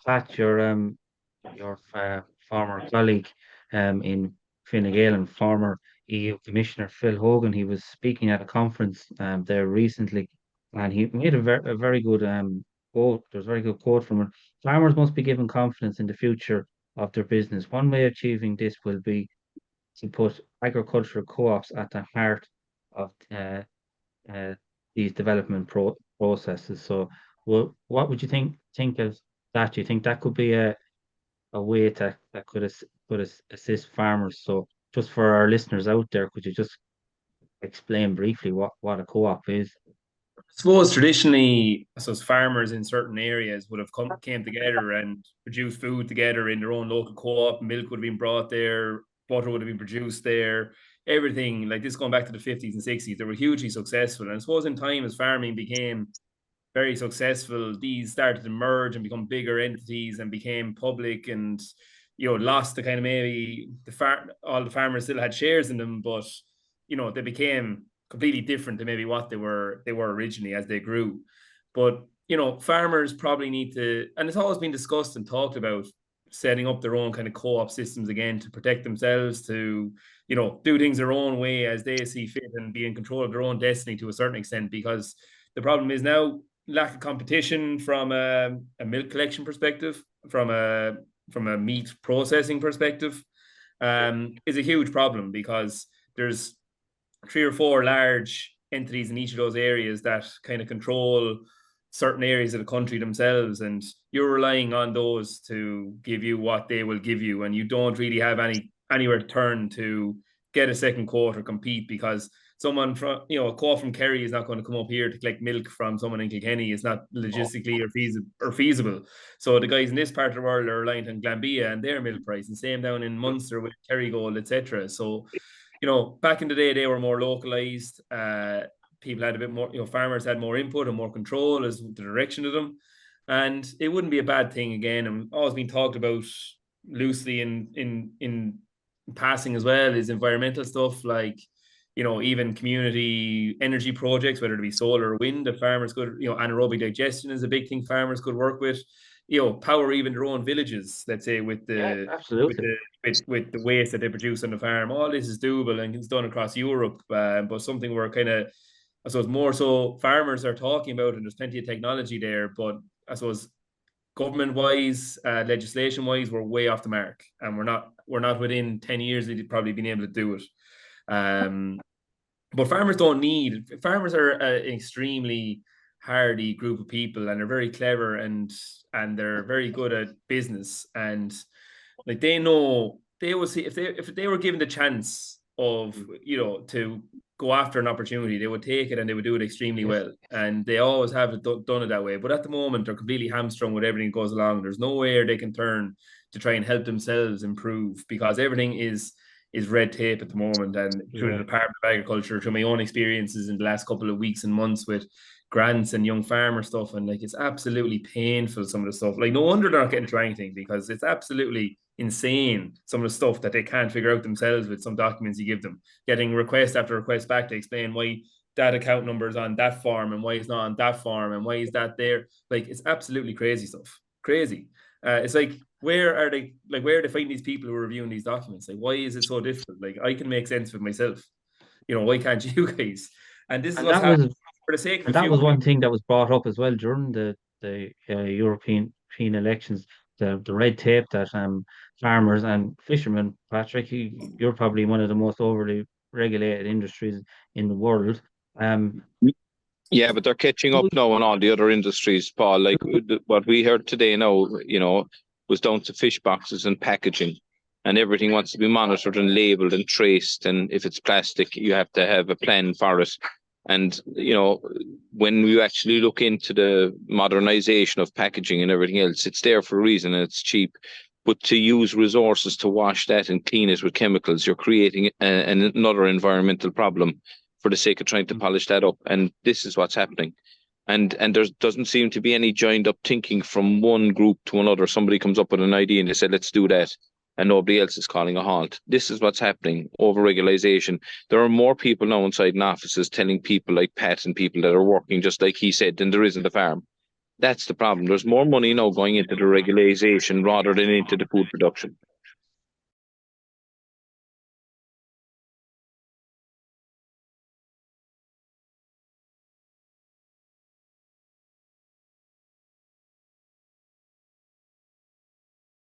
Pat, your former colleague in Fine Gael and former EU Commissioner Phil Hogan, he was speaking at a conference there recently, and he made a very good quote. There's a very good quote from it. Farmers must be given confidence in the future of their business. One way of achieving this will be to put agricultural co-ops at the heart of uh, these development processes. So, what would you think of that? Do you think that could be a way that could assist farmers? So, just for our listeners out there, could you just explain briefly what a co-op is? Suppose traditionally, I suppose farmers in certain areas would have came together and produced food together in their own local co-op. Milk would have been brought there, butter would have been produced there. Everything like this going back to the 50s and 60s, they were hugely successful. And I suppose in time as farming became very successful, these started to merge and become bigger entities and became public and lost the kind of maybe all the farmers still had shares in them, but they became completely different to maybe what they were originally as they grew. But farmers probably need to, and it's always been discussed and talked about, setting up their own kind of co-op systems again to protect themselves, to do things their own way as they see fit and be in control of their own destiny to a certain extent. Because the problem is now lack of competition from a milk collection perspective, from a meat processing perspective, is a huge problem, because there's three or four large entities in each of those areas that kind of control certain areas of the country themselves, and you're relying on those to give you what they will give you, and you don't really have anywhere to turn to get a second quote or compete, because someone from a co from Kerry is not going to come up here to collect milk from someone in Kilkenny. It's not logistically or feasible. So the guys in this part of the world are reliant on Glanbia and their milk price, and same down in Munster with Kerrygold, etc. So back in the day, they were more localized. People had a bit more, farmers had more input and more control as the direction of them. And it wouldn't be a bad thing again. And always been talked about loosely in passing as well is environmental stuff, like, even community energy projects, whether it be solar or wind, that farmers could, anaerobic digestion is a big thing farmers could work with, power even their own villages, let's say, with Yeah, the with absolutely. the with the waste that they produce on the farm. All this is doable and it's done across Europe, but something we're kind of, I suppose, more so farmers are talking about, and there's plenty of technology there. But I suppose government wise, legislation wise, we're way off the mark, and we're not within 10 years of probably being able to do it. Um, but farmers are an extremely hardy group of people, and they're very clever, and they're very good at business, and like they know they will see if they were given the chance of to go after an opportunity, they would take it and they would do it extremely Yes. well, and they always have done it that way. But at the moment, they're completely hamstrung with everything that goes along. There's nowhere they can turn to try and help themselves improve, because everything is red tape at the moment. And through the Yeah. Department of Agriculture, through my own experiences in the last couple of weeks and months with grants and young farmer stuff, and like, it's absolutely painful, some of the stuff. Like, no wonder they're not getting to anything, because it's absolutely insane, some of the stuff that they can't figure out themselves with some documents you give them, getting request after request back to explain why that account number is on that farm and why it's not on that farm and why is that there. Like, it's absolutely crazy stuff. Crazy. It's like, where are they finding these people who are reviewing these documents? Like, why is it so difficult? Like, I can make sense of it myself. Why can't you guys? And this is And what's that happening was for the sake of and a that few. was one thing that was brought up as well during the European elections, the red tape that farmers and fishermen, Patrick, you're probably one of the most overly regulated industries in the world. Um, Yeah, but they're catching up now on all the other industries, Paul. Like what we heard today now, was down to fish boxes and packaging, and everything wants to be monitored and labeled and traced. And if it's plastic, you have to have a plan for it. And, when we actually look into the modernization of packaging and everything else, it's there for a reason and it's cheap. But to use resources to wash that and clean it with chemicals, you're creating another environmental problem for the sake of trying to polish that up. And this is what's happening. And there doesn't seem to be any joined up thinking from one group to another. Somebody comes up with an idea and they say, let's do that. And nobody else is calling a halt. This is what's happening. Over-regulation. There are more people now inside in offices telling people like Pat and people that are working just like he said than there is in the farm. That's the problem. There's more money now going into the regularization rather than into the food production.